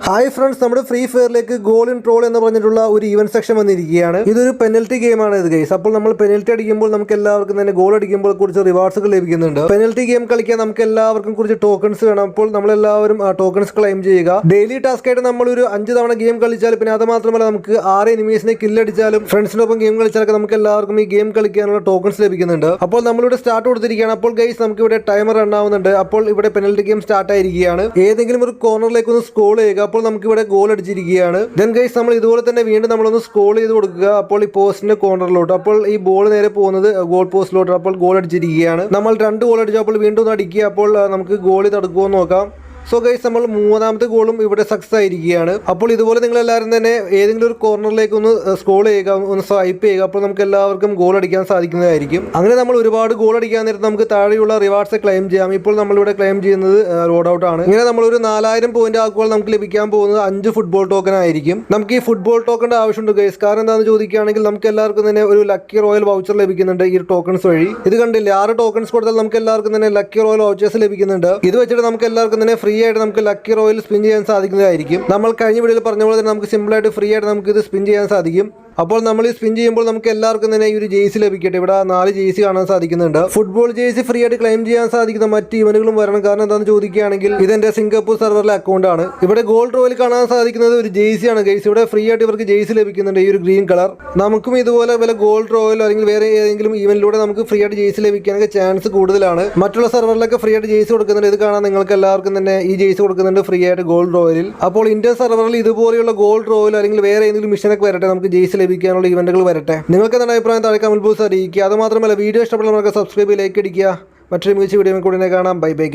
Hi friends, നമ്മുടെ free ഫയറിലേക്ക് goal in troll എന്ന് പറഞ്ഞിട്ടുള്ള ഒരു ഈവന്റ് സെക്ഷൻ വന്നിരിക്കുകയാണ്. ഇതൊരു പെനൽറ്റി ഗെയിമാണ് ഇത് ഗൈസ്. അപ്പോൾ നമ്മൾ പെനൽറ്റി അടിക്കുമ്പോൾ നമുക്ക് എല്ലാവർക്കും തന്നെ ഗോൾ അടിക്കുമ്പോൾ കുറച്ച് റിവാർഡ്സുകൾ ലഭിക്കുന്നുണ്ട്. പെനൽറ്റി ഗെയിം കളിക്കാൻ നമുക്ക് എല്ലാവർക്കും കുറച്ച് ടോക്കൺസ് വേണം. അപ്പോൾ നമ്മളെല്ലാവരും ആ ടോക്കൺസ് ക്ലെയിം ചെയ്യുക. ഡെയിലി ടാസ്ക് ആയിട്ട് നമ്മൾ ഒരു 5 തവണ ഗെയിം കളിച്ചാൽ, പിന്നെ അത് മാത്രമല്ല നമുക്ക് 6 എനിമീസിനെ കില്ലടിച്ചാലും ഫ്രണ്ട്സിനൊപ്പം ഗെയിം കളിച്ചാലൊക്കെ നമുക്ക് എല്ലാവർക്കും ഈ ഗെയിം കളിക്കാനുള്ള ടോക്കൺസ് ലഭിക്കുന്നുണ്ട്. അപ്പോൾ നമ്മളിവിടെ സ്റ്റാർട്ട് കൊടുത്തിരിക്കുകയാണ്. അപ്പോൾ ഗൈസ് നമുക്ക് ഇവിടെ ടൈമർ റൺ ആവുന്നുണ്ട്. അപ്പോൾ ഇവിടെ പെനൽറ്റി ഗെയിം സ്റ്റാർട്ട് ആയിരിക്കുകയാണ്. ഏതെങ്കിലും ഒരു കോർണറിലേക്ക് ഒന്ന് സ്ക്രോൾ ചെയ്യുക. അപ്പോൾ നമുക്ക് ഇവിടെ ഗോൾ അടിച്ചിരിക്കുകയാണ്. ദെൻ ഗൈസ് നമ്മൾ ഇതുപോലെ തന്നെ വീണ്ടും നമ്മളൊന്ന് സ്ക്രോൾ ചെയ്ത് കൊടുക്കുക. അപ്പോൾ ഈ പോസ്റ്റിന്റെ കോർണറിലോട്ട്, അപ്പോൾ ഈ ബോൾ നേരെ പോകുന്നത് ഗോൾ പോസ്റ്റിലോട്ട്. അപ്പോൾ ഗോൾ അടിച്ചിരിക്കുകയാണ്. നമ്മൾ 2 ഗോൾ അടിച്ചു. അപ്പോൾ വീണ്ടും ഒന്ന് അടിക്കുക. അപ്പോൾ നമുക്ക് ഗോൾ തടുക്കുമോ നോക്കാം. സോ ഗൈസ് നമ്മൾ 3ാമത്തെ ഗോളും ഇവിടെ സക്സസ് ആയിരിക്കുകയാണ്. അപ്പോൾ ഇതുപോലെ നിങ്ങൾ എല്ലാവരും തന്നെ ഏതെങ്കിലും ഒരു കോർണറിലേക്ക് ഒന്ന് സ്ക്രോൾ ചെയ്യുക, ഒന്ന് സ്വൈപ്പ് ചെയ്യുക. അപ്പോൾ നമുക്ക് എല്ലാവർക്കും ഗോൾ അടിക്കാൻ സാധിക്കുന്നതായിരിക്കും. അങ്ങനെ നമ്മൾ ഒരുപാട് ഗോൾ അടിക്കാൻ നേരത്ത് നമുക്ക് താഴെയുള്ള റിവാർഡ്സ് ക്ലെയിം ചെയ്യാം. ഇപ്പോൾ നമ്മളിവിടെ ക്ലെയിം ചെയ്യുന്നത് ലോഡ് ഔട്ട് ആണ്. ഇങ്ങനെ നമ്മൾ ഒരു 4000 പോയിന്റ് ആക്കുമ്പോൾ നമുക്ക് ലഭിക്കാൻ പോകുന്നത് 5 ഫുട്ബോൾ ടോക്കൺ ആയിരിക്കും. നമുക്ക് ഈ ഫുട്ബോൾ ടോക്കണിന്റെ ആവശ്യമുണ്ട് ഗൈസ്. കാരണം എന്താണെന്ന് ചോദിക്കുകയാണെങ്കിൽ നമുക്ക് എല്ലാവർക്കും തന്നെ ഒരു ലക്കി റോയൽ വൗച്ചർ ലഭിക്കുന്നുണ്ട് ഈ ടോക്കൺസ് വഴി. ഇത് കണ്ടില്ലേ, 6 ടോക്കൺസ് കൊടുത്താൽ നമുക്ക് എല്ലാവർക്കും തന്നെ ലക്കി റോയൽ വൗച്ചേഴ്സ് ലഭിക്കുന്നുണ്ട്. ഇത് വെച്ചിട്ട് നമുക്ക് എല്ലാവർക്കും തന്നെ ഫ്രീ ആയിട്ട് നമുക്ക് ലക്കി റോയൽ സ്പിൻ ചെയ്യാൻ സാധിക്കുന്നതായിരിക്കും. നമ്മൾ കഴിഞ്ഞ വീഡിയോയിൽ പറഞ്ഞ പോലെ തന്നെ നമുക്ക് സിമ്പിൾ ആയിട്ട് ഫ്രീ ആയിട്ട് നമുക്ക് ഇത് സ്പിൻ ചെയ്യാൻ സാധിക്കും. അപ്പോൾ നമ്മൾ ഈ സ്പിൻ ചെയ്യുമ്പോൾ നമുക്ക് എല്ലാവർക്കും തന്നെ ഈ ഒരു ജേഴ്സി ലഭിക്കട്ടെ. ഇവിടെ 4 ജേഴ്സി കാണാൻ സാധിക്കുന്നുണ്ട്. ഫുട്ബോൾ ജേഴ്സി ഫ്രീ ആയിട്ട് ക്ലെയിം ചെയ്യാൻ സാധിക്കുന്ന മറ്റ് ഇവന്റുകളും വരണം. കാരണം എന്താണെന്ന് ചോദിക്കുകയാണെങ്കിൽ ഇതെന്റെ സിംഗപ്പൂർ സെർവറിലെ അക്കൗണ്ട് ആണ്. ഇവിടെ ഗോൾഡ് റോയിൽ കാണാൻ സാധിക്കുന്നത് ഒരു ജേഴ്സി ആണ് ഗൈസ്. ഇവിടെ ഫ്രീ ആയിട്ട് ഇവർക്ക് ജേഴ്സി ലഭിക്കുന്നുണ്ട്, ഈ ഒരു ഗ്രീൻ കളർ. നമുക്കും ഇതുപോലെ വല്ല ഗോൾഡ് റോയിലോ അല്ലെങ്കിൽ വേറെ ഏതെങ്കിലും ഈവന്റിലൂടെ നമുക്ക് ഫ്രീ ആയിട്ട് ജേഴ്സി ലഭിക്കാനൊക്കെ ചാൻസ് കൂടുതലാണ്. മറ്റുള്ള സെർവറിലൊക്കെ ഫ്രീ ആയിട്ട് ജേഴ്സി കൊടുക്കുന്നുണ്ട്. ഇത് കാണാൻ നിങ്ങൾക്ക് എല്ലാവർക്കും തന്നെ ഈ ജേഴ്സി കൊടുക്കുന്നുണ്ട് ഫ്രീ ആയിട്ട് ഗോൾഡ് റോയലിൽ. അപ്പോൾ ഇന്ത്യൻ സെർവറിൽ ഇതുപോലെയുള്ള ഗോൾഡ് റോയിലോ അല്ലെങ്കിൽ വേറെ ഏതെങ്കിലും മിഷനൊക്കെ വരട്ടെ, നമുക്ക് ജേഴ്സി ലഭിക്കാനുള്ള ഇവന്റുകൾ വരട്ടെ. നിങ്ങൾക്ക് എന്താണ് അഭിപ്രായം താഴെ കമന്റ് ബോക്സിൽ അറിയിക്കുക. അത് മാത്രമല്ല വീഡിയോ ഇഷ്ടപ്പെടുന്നവർക്ക് സബ്സ്ക്രൈബ്, ലൈക്ക് അടിക്കുക. മറ്റൊരു മികച്ച വീഡിയോ കൂടെ കാണാം. Bye bye.